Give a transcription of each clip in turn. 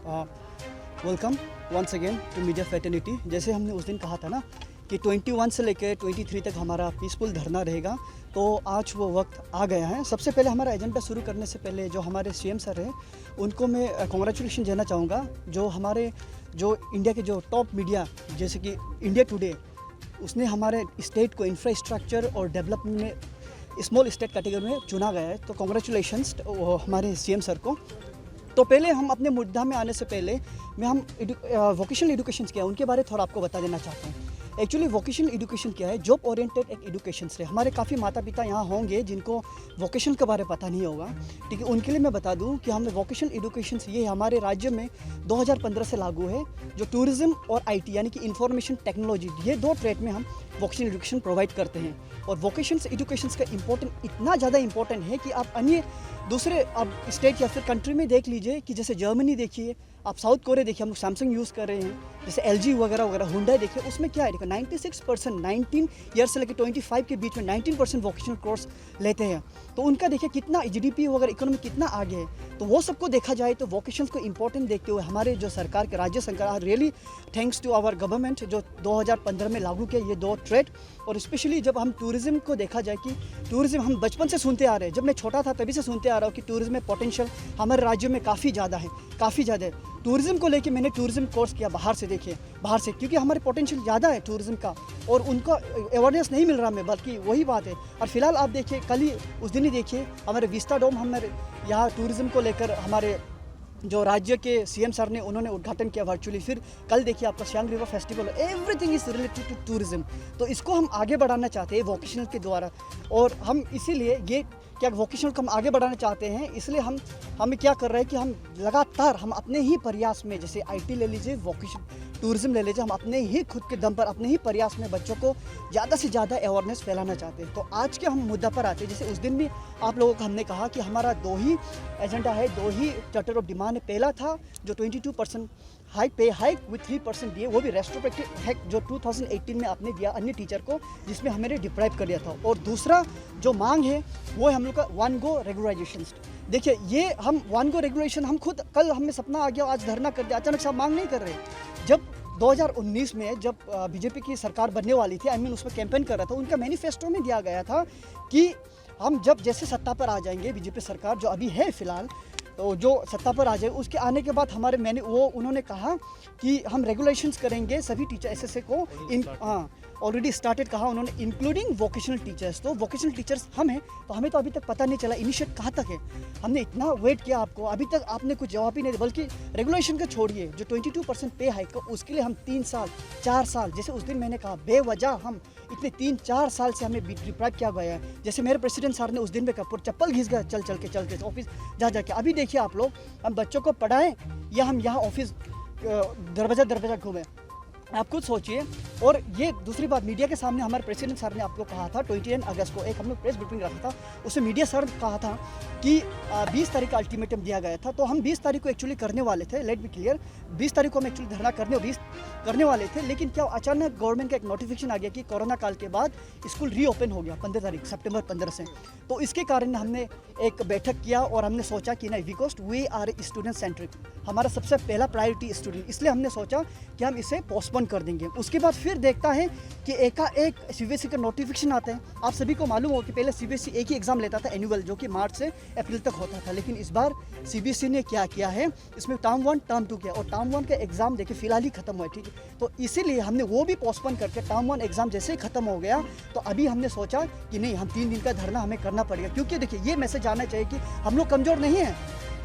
Welcome once again to media fraternity. जैसे हमने उस दिन कहा था ना कि 21 से लेकर 23 तक हमारा पीसफुल धरना रहेगा, तो आज वो वक्त आ गया है। सबसे पहले हमारा एजेंडा शुरू करने से पहले जो हमारे सीएम सर हैं उनको मैं कॉन्ग्रेचुलेशन देना चाहूँगा। जो इंडिया के जो टॉप मीडिया जैसे कि इंडिया टुडे, उसने हमारे स्टेट को इंफ्रास्ट्रक्चर और डेवलपमेंट में स्मॉल स्टेट कैटेगरी में चुना गया है, तो कॉन्ग्रेचुलेशंस हमारे सीएम सर को। तो पहले हम अपने मुद्दा में आने से पहले हम वोकेशनल एजुकेशन क्या है उनके बारे में थोड़ा आपको बता देना चाहता हूँ। एक्चुअली वोकेशनल एजुकेशन क्या है? जॉब ओरिएंटेड एक एजुकेशन से हमारे काफ़ी माता पिता यहाँ होंगे जिनको वोकेशनल के बारे में पता नहीं होगा, ठीक है। उनके लिए मैं बता दूँ कि हमने वोकेशनल एजुकेशन ये हमारे राज्य में 2015 से लागू है। जो टूरिज्म और आईटी यानी कि इंफॉर्मेशन टेक्नोलॉजी, ये दो ट्रेड में हम वोकेशनल एजुकेशन प्रोवाइड करते हैं। और वोकेशनल एजुकेशन का इम्पोर्टेंट इतना ज़्यादा इम्पोर्टेंट है कि आप अन्य दूसरे आप स्टेट या फिर कंट्री में देख लीजिए कि जैसे जर्मनी देखिए, आप साउथ कोरिया देखिए, हम लोग सैमसंग यूज़ कर रहे हैं, जैसे LG वगैरह हुंडई देखिए, उसमें क्या है देखो 96% 19 ईयर से लेकर 25 के बीच में 19% वोकेशनल कोर्स लेते हैं। तो उनका देखिए कितना GDP वगैरह इकोनॉमी कितना आगे है। तो वो सबको देखा जाए तो वोकेशनल को इंपॉर्टेंट देखते हुए हमारे जो सरकार के राज्य सरकार really thanks to our government जो 2015 में लागू किया ये दो ट्रेड। और स्पेशली जब हम टूरिज्म को देखा जाए कि टूरिज्म हम बचपन से सुनते आ रहे हैं, जब मैं छोटा था तभी से सुनते आ रहा हूँ कि टूरिज्म में पोटेंशियल हमारे राज्य में काफ़ी ज़्यादा है, काफ़ी ज़्यादा है। टूरिज्म को लेके मैंने टूरिज्म कोर्स किया बाहर से, देखिए बाहर से, क्योंकि हमारे पोटेंशियल ज़्यादा है टूरिज्म का और उनका अवेयरनेस नहीं मिल रहा हमें, बल्कि वही बात है। और फिलहाल आप देखिए कल ही उस दिन ही देखिए हमारे विस्टा डोम हमारे यहाँ टूरिज्म को लेकर हमारे जो राज्य के सीएम सर ने उन्होंने उद्घाटन किया वर्चुअली। फिर कल देखिए आपका Siang river festival, everything is related to tourism. तो इसको हम आगे बढ़ाना चाहते हैं वोकेशनल के द्वारा, और हम इसीलिए ये क्या वोकेशनल को हम आगे बढ़ाना चाहते हैं। इसलिए हम क्या कर रहे हैं कि हम लगातार हम अपने ही प्रयास में, जैसे IT ले लीजिए, वोकेशन टूरिज्म ले लीजिए, हम अपने ही खुद के दम पर अपने ही प्रयास में बच्चों को ज़्यादा से ज़्यादा अवेयरनेस फैलाना चाहते हैं। तो आज के हम मुद्दा पर आते हैं। जैसे उस दिन भी आप लोगों को हमने कहा कि हमारा दो ही एजेंडा है, दो ही चार्टर ऑफ डिमांड है। पहला था जो 22% पे हाइक विथ 3% दिए, वो भी रेस्ट्रोस्पेक्टिव हाइक जो 2018 में आपने दिया अन्य टीचर को, जिसमें हमें डिप्राइव कर दिया था। और दूसरा जो मांग है वो है हम लोग का 1 गो रेगुलराइजेशन। देखिए ये हम 1 गो रेगुलेशन हम खुद कल हमें सपना आ गया, आज धरना कर दिया, अचानक से हम मांग नहीं कर रहे। जब 2019 में जब बीजेपी की सरकार बनने वाली थी, उसमें कैंपेन कर रहा था, उनका मैनिफेस्टो में दिया गया था कि हम जब जैसे सत्ता पर आ जाएंगे, बीजेपी सरकार जो अभी है फिलहाल, तो जो सत्ता पर आ जाए उसके आने के बाद हमारे उन्होंने कहा कि हम रेगुलेशंस करेंगे सभी टीचर SSA को ऑलरेडी स्टार्टेड कहा उन्होंने, इंक्लूडिंग वोकेशनल टीचर्स। तो वोकेशनल टीचर्स हम हैं, तो हमें तो अभी तक पता नहीं चला इनिशिएट कहाँ तक है। हमने इतना वेट किया आपको, अभी तक आपने कुछ जवाब ही नहीं दिया। बल्कि रेगुलेशन का छोड़िए, जो 22% पे हाइक का उसके लिए हम 3 साल 4 साल, जैसे उस दिन मैंने कहा बेवजह हम इतने 3-4 साल से हमें डिप्राइव किया गया है। जैसे मेरे प्रेसिडेंट सर ने उस दिन में कहा चप्पल घिस गया चल के ऑफिस जा के। अभी देखिए आप लोग, हम बच्चों को पढ़ाएं या हम यहाँ ऑफिस दरवाज़ा घूमें, आप खुद सोचिए। और ये दूसरी बात, मीडिया के सामने हमारे प्रेसिडेंट सर ने आपको कहा था 29 अगस्त को एक हम लोग प्रेस ब्रीफिंग रखा था, उसमें मीडिया सर कहा था कि 20 तारीख का अल्टीमेटम दिया गया था। तो हम 20 तारीख को एक्चुअली करने वाले थे, लेट बी क्लियर, 20 तारीख को हम एक्चुअली धरना करने वाले थे। लेकिन क्या अचानक गवर्नमेंट का एक नोटिफिकेशन आ गया कि कोरोना काल के बाद स्कूल रीओपन हो गया 15 तारीख सितंबर 15 से। तो इसके कारण हमने एक बैठक किया और हमने सोचा कि नहीं, because we are student centric, हमारा सबसे पहला प्रायोरिटी स्टूडेंट, इसलिए हमने सोचा कि हम इसे पोस्टपोन कर देंगे। उसके बाद फिर देखता है कि एकाएक CBSE का नोटिफिकेशन आता है। आप सभी को मालूम हो कि पहले CBSE एक ही एग्जाम लेता था एनुअल, जो कि मार्च से अप्रैल तक होता था। लेकिन इस बार CBSE ने क्या किया है, इसमें टर्म 1 टर्म 2 किया, और टर्म 1 का एग्जाम देखिए फिलहाल ही खत्म हुआ है, ठीक है। तो इसीलिए हमने वो भी पोस्टपोन करके टर्म 1 एग्जाम जैसे ही खत्म हो गया, तो अभी हमने सोचा कि नहीं, हम 3 दिन का धरना हमें करना पड़ेगा। क्योंकि देखिए ये मैसेज आना चाहिए कि हम लोग कमज़ोर नहीं हैं,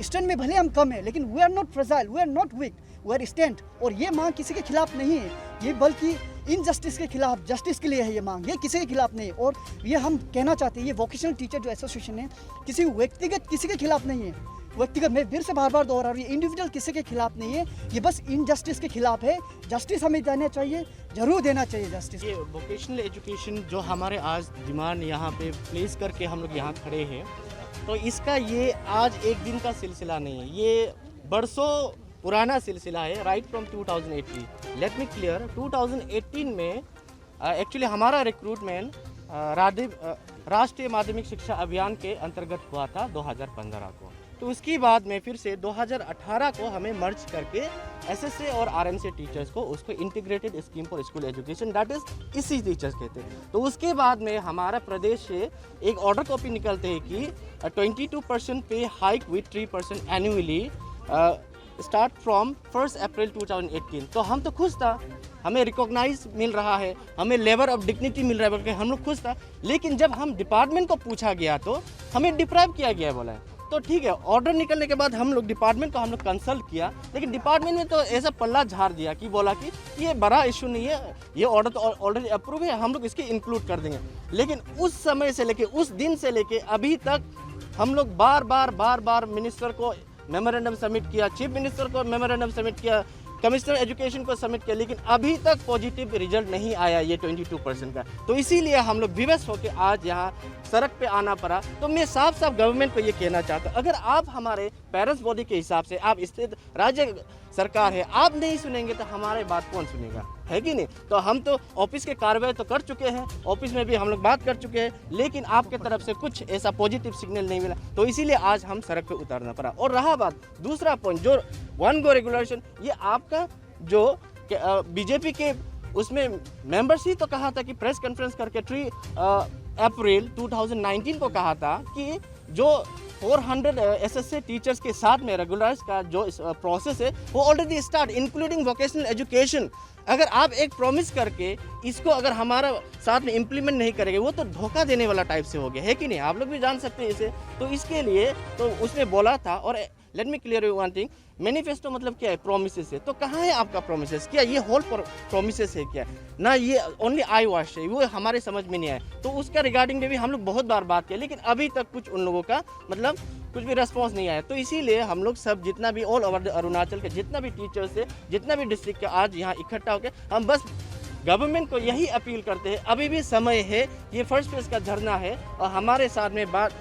स्टैंड में भले हम कम है, लेकिन we are not fragile, we are not weak, we are stand. और ये मांग किसी के खिलाफ नहीं है, ये बल्कि इनजस्टिस के खिलाफ, जस्टिस के लिए है ये मांग, ये किसी के खिलाफ नहीं है। और ये हम कहना चाहते हैं, ये वोकेशनल टीचर जो एसोसिएशन है किसी व्यक्तिगत किसी के खिलाफ नहीं है, व्यक्तिगत, मैं फिर से बार दोहरा रहा हूँ, ये इंडिविजुअल किसी के खिलाफ नहीं है, ये बस इनजस्टिस के खिलाफ है। जस्टिस हमें देना चाहिए, जरूर देना चाहिए जस्टिस। ये वोकेशनल एजुकेशन जो हमारे आज डिमांड यहाँ पे प्लेस करके हम लोग यहाँ खड़े हैं, तो इसका ये आज एक दिन का सिलसिला नहीं है, ये बरसों पुराना सिलसिला है, right from 2018। Let me clear, 2018 में एक्चुअली हमारा रिक्रूटमेंट राष्ट्रीय माध्यमिक शिक्षा अभियान के अंतर्गत हुआ था 2015 को। तो उसके बाद में फिर से 2018 को हमें मर्ज करके एसएसए और आरएमसी टीचर्स को उसको integrated scheme for school education that is इसी टीचर्स कहते हैं। तो उसके बाद में हमारा प्रदेश से एक ऑर्डर कॉपी निकलते हैं कि 22% पे hike with 3% annually start from 1 अप्रैल 2018। तो हम तो खुश था, हमें रिकॉग्नाइज मिल रहा है, हमें लेवल ऑफ डिग्निटी मिल रहा है, बल्कि हम लोग खुश था। लेकिन जब हम डिपार्टमेंट को पूछा गया तो हमें डिप्राइव किया गया बोला है। तो ठीक है, ऑर्डर निकलने के बाद हम लोग डिपार्टमेंट को कंसल्ट किया, लेकिन डिपार्टमेंट ने तो ऐसा पल्ला झाड़ दिया कि बोला कि ये बड़ा इशू नहीं है, ये ऑर्डर तो ऑलरेडी अप्रूव है, हम लोग इसकी इंक्लूड कर देंगे। लेकिन उस समय से लेके उस दिन से लेके अभी तक हम लोग बार बार मिनिस्टर को मेमोरेंडम सबमिट किया, चीफ मिनिस्टर को मेमोरेंडम सबमिट किया, कमिश्नर एजुकेशन को सबमिट किया, लेकिन अभी तक पॉजिटिव रिजल्ट नहीं आया ये 22% का। तो इसीलिए हम लोग विवश होकर आज यहाँ सड़क पे आना पड़ा। तो मैं साफ गवर्नमेंट को ये कहना चाहता हूँ, अगर आप हमारे पेरेंट्स बॉडी के हिसाब से आप स्टेट राज्य सरकार है, आप नहीं सुनेंगे तो हमारे बात कौन सुनेगा, है कि नहीं। तो हम तो ऑफिस के कार्रवाई तो कर चुके हैं, ऑफिस में भी हम लोग बात कर चुके हैं, लेकिन आपके तरफ से कुछ ऐसा पॉजिटिव सिग्नल नहीं मिला। तो इसीलिए आज हम सड़क पे उतारना पड़ा। और रहा बात दूसरा पॉइंट जो वन गो रेगुलेशन, ये आपका जो बीजेपी के उसमें मेंबर्स ही तो कहा था कि प्रेस कॉन्फ्रेंस करके 3 अप्रैल 2019 को कहा था कि जो 400 एसएसए टीचर्स के साथ में रेगुलराइज का जो प्रोसेस है वो already start including vocational education. अगर आप एक प्रॉमिस करके इसको अगर हमारा साथ में इम्प्लीमेंट नहीं करेंगे, वो तो धोखा देने वाला टाइप से हो गया, है कि नहीं। आप लोग भी जान सकते हैं इसे। तो इसके लिए तो उसने बोला था। और let me clear you one thing, manifesto मतलब क्या है, प्रोमिसेस है। तो कहाँ है आपका प्रोमिसेस, क्या ये होल प्रोमिसेस है क्या ना, ये ओनली आई वॉश है, वो हमारे समझ में नहीं आया। तो उसका रिगार्डिंग में भी हम लोग बहुत बार बात किया, लेकिन अभी तक कुछ उन लोगों का मतलब कुछ भी रेस्पॉन्स नहीं आया। तो इसीलिए हम लोग सब जितना भी ऑल ओवर अरुणाचल के जितना भी टीचर्स है, जितना भी डिस्ट्रिक्ट के आज यहाँ इकट्ठा होकर हम बस गवर्नमेंट को यही अपील करते हैं, अभी भी समय है, ये फर्स्ट फेज का धरना है और हमारे साथ में बात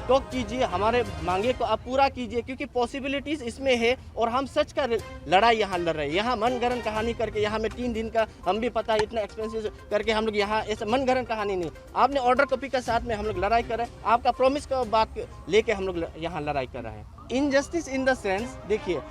टॉक कीजिए, हमारे मांगे को आप पूरा कीजिए, क्योंकि पॉसिबिलिटीज़ इसमें है। और हम सच का लड़ाई यहाँ लड़ रहे हैं। यहाँ मनगढ़ंत कहानी करके यहाँ में 3 दिन का हम भी पता है इतना एक्सपेंसिव करके हम लोग यहाँ ऐसा मनगढ़ंत कहानी नहीं। आपने ऑर्डर कॉपी के साथ में हम लोग लड़ाई कर रहे हैं, आपका प्रॉमिस का बात लेके हम लोग यहाँ लड़ाई कर रहे हैं। इनजस्टिस इन द सेंस, देखिए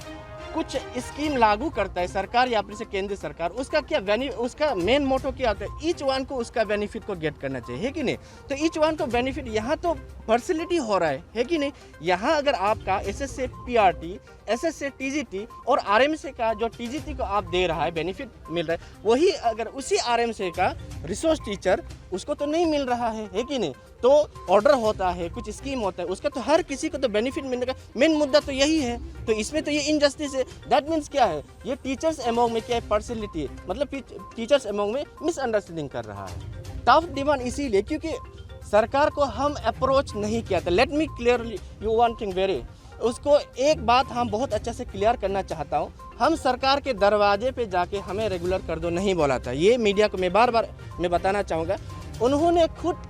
कुछ स्कीम लागू करता है सरकार या फिर से केंद्र सरकार, उसका क्या उसका मेन मोटो क्या होता है, ईच वन को उसका बेनिफिट को गेट करना चाहिए, है कि नहीं। तो ईच वन को बेनिफिट यहाँ तो फैसिलिटी हो रहा है कि नहीं। यहाँ अगर आपका एसएसए पीआरटी, एसएसए टीजीटी और आरएमसी का जो टीजीटी को आप दे रहा है बेनिफिट मिल रहा है, वही अगर उसी आरएमसी का रिसोर्स टीचर उसको तो नहीं मिल रहा है कि नहीं। तो ऑर्डर होता है, कुछ स्कीम होता है, उसका तो हर किसी को तो बेनिफिट मिलने का मेन मुद्दा तो यही है। तो इसमें तो ये इनजस्टिस है। दैट मीन्स क्या है, ये टीचर्स अमोंग में क्या है, पार्शियलिटी है, मतलब टीचर्स अमोंग में मिसअंडरस्टैंडिंग कर रहा है। टफ डिमांड इसीलिए क्योंकि सरकार को हम अप्रोच नहीं किया था। Let me clear you one thing very, उसको एक बात हम बहुत अच्छे से क्लियर करना चाहता हूँ, हम सरकार के दरवाजे पे जाके हमें रेगुलर कर दो नहीं बोला था। ये मीडिया को मैं बार बार बताना चाहूँगा, उन्होंने खुद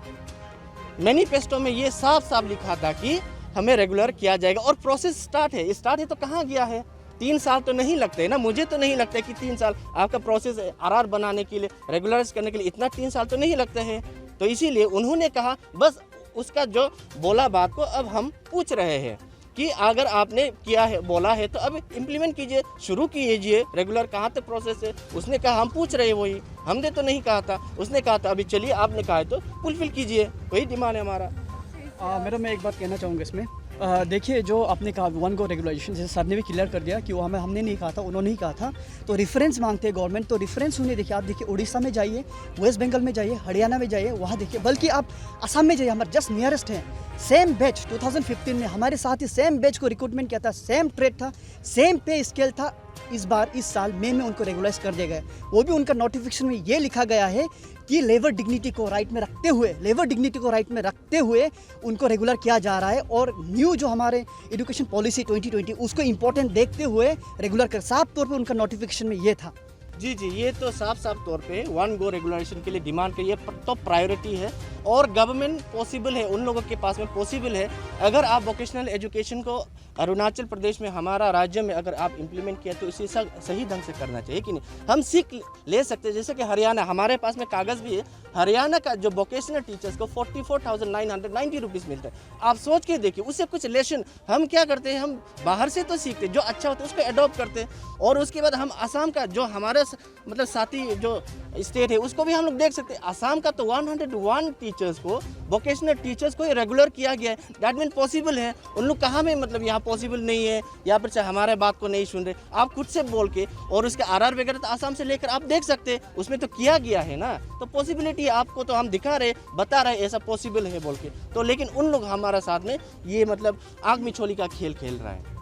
मैनिफेस्टो में ये साफ लिखा था कि हमें रेगुलर किया जाएगा और प्रोसेस स्टार्ट है तो कहाँ गया है। 3 साल तो नहीं लगते ना, मुझे तो नहीं लगता कि 3 साल आपका प्रोसेस आरआर बनाने के लिए, रेगुलराइज करने के लिए इतना 3 साल तो नहीं लगते हैं। तो इसीलिए उन्होंने कहा बस उसका जो बोला बात को अब हम पूछ रहे हैं कि अगर आपने किया है, बोला है, तो अब इम्प्लीमेंट कीजिए, शुरू कीजिए। रेगुलर कहाँ तक प्रोसेस है, उसने कहा हम पूछ रहे हैं, वही हमने तो नहीं कहा था, उसने कहा था अभी चलिए आपने कहा है तो फुलफिल कीजिए, वही डिमांड है हमारा। मैडम मैं एक बात कहना चाहूँगा इसमें, देखिए जो आपने कहा वन गो रेगुलेशन, जैसे सर ने भी क्लियर कर दिया कि वो हमने नहीं कहा था, उन्होंने ही कहा था। तो रेफरेंस मांगते हैं गवर्नमेंट, तो रेफरेंस उन्हें देखिए, आप देखिए उड़ीसा में जाइए, वेस्ट बंगाल में जाइए, हरियाणा में जाइए, वहाँ देखिए, बल्कि आप असम में जाइए, हमारे जस्ट नियरेस्ट है। सेम बैच 2015 में हमारे साथ ही सेम बैच को रिक्रूटमेंट किया था, सेम ट्रेड था, सेम पे स्केल था। इस साल मई में उनको रेगुलाइज कर दिया गया। वो भी उनका नोटिफिकेशन में ये लिखा गया है कि लेबर डिग्निटी को राइट में रखते हुए उनको रेगुलर किया जा रहा है। और न्यू जो हमारे एजुकेशन पॉलिसी 2020 उसको इम्पोर्टेंट देखते हुए रेगुलर कर, साफ तौर पे उनका नोटिफिकेशन में ये था। जी, ये तो साफ तौर पे वन गो रेगुलेशन के लिए डिमांड के लिए टॉप प्रायोरिटी है। और गवर्नमेंट पॉसिबल है, उन लोगों के पास में पॉसिबल है, अगर आप वोकेशनल एजुकेशन को अरुणाचल प्रदेश में, हमारा राज्य में अगर आप इम्प्लीमेंट किया तो इसे सही ढंग से करना चाहिए कि नहीं। हम सीख ले सकते हैं, जैसे कि हरियाणा, हमारे पास में कागज़ भी है, हरियाणा का जो वोकेशनल टीचर्स को 44,990 रुपीज़ मिलता है। आप सोच के देखिए, उससे कुछ लेसन हम क्या करते हैं, हम बाहर से तो सीखते, जो अच्छा होता है उसको अडॉप्ट करते हैं, और उसके बाद हम असम का जो हमारा मतलब साथी जो स्टेट है उसको भी हम लोग देख सकते हैं। असम का तो 101 टीचर्स को, वोकेशनल टीचर्स को रेगुलर किया गया है। दैट मीन पॉसिबल है। उन लोग कहाँ में मतलब यहाँ पॉसिबल नहीं है, या फिर चाहे हमारे बात को नहीं सुन रहे, आप खुद से बोल के, और उसके आरआर वगैरह तो आसाम से लेकर आप देख सकते हैं, उसमें तो किया गया है ना। तो पॉसिबिलिटी आपको तो हम दिखा रहे, बता रहे ऐसा पॉसिबल है बोल के, तो लेकिन उन लोग हमारा साथ में ये मतलब आग मिछोली का खेल खेल रहा है।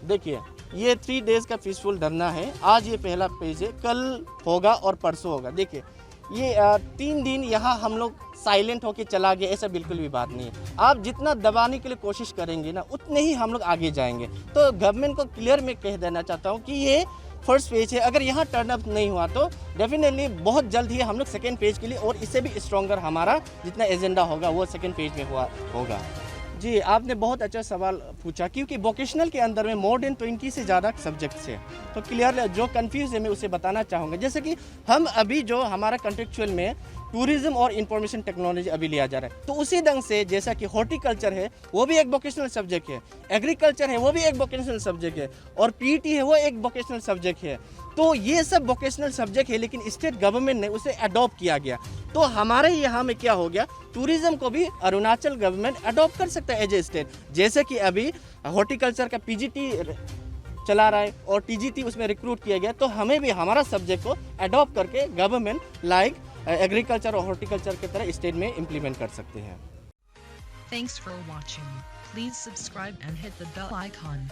देखिए, ये 3 डेज़ का पीसफुल धरना है। आज ये पहला पेज है, कल होगा और परसों होगा। देखिए, ये 3 दिन यहाँ हम लोग साइलेंट होके चला गया, ऐसा बिल्कुल भी बात नहीं है। आप जितना दबाने के लिए कोशिश करेंगे ना, उतने ही हम लोग आगे जाएंगे। तो गवर्नमेंट को क्लियर मैं कह देना चाहता हूँ कि ये फर्स्ट पेज है, अगर यहाँ टर्न अप नहीं हुआ तो डेफिनेटली बहुत जल्द ही हम लोग सेकेंड पेज के लिए, और इससे भी स्ट्रॉन्गर हमारा जितना एजेंडा होगा वो सेकेंड पेज में होगा। जी, आपने बहुत अच्छा सवाल पूछा, क्योंकि वोकेशनल के अंदर में मोर देन 20 से ज़्यादा सब्जेक्ट्स है। तो क्लियर जो कंफ्यूज है मैं उसे बताना चाहूँगा। जैसे कि हम अभी जो हमारा कंट्रेक्चुअल में टूरिज्म और इंफॉर्मेशन टेक्नोलॉजी अभी लिया जा रहा है, तो उसी ढंग से जैसा कि हॉर्टिकल्चर है वो भी एक वोकेशनल सब्जेक्ट है, एग्रीकल्चर है वो भी एक वोकेशनल सब्जेक्ट है, और पीटी है वो एक वोकेशनल सब्जेक्ट है। तो ये सब वोकेशनल सब्जेक्ट है, लेकिन स्टेट गवर्नमेंट ने उसे अडॉप्ट किया गया। तो हमारे यहाँ में क्या हो गया, टूरिज्म को भी अरुणाचल गवर्नमेंट अडॉप्ट कर सकता है एज ए स्टेट। जैसे कि अभी हॉर्टिकल्चर का पीजीटी चला रहा है और टीजीटी उसमें रिक्रूट किया गया, तो हमें भी हमारा सब्जेक्ट को अडॉप्ट करके गवर्नमेंट लाइक एग्रीकल्चर और हॉर्टिकल्चर की तरह स्टेट में इम्प्लीमेंट कर सकते हैं। Thanks for watching. Please subscribe and hit the bell icon.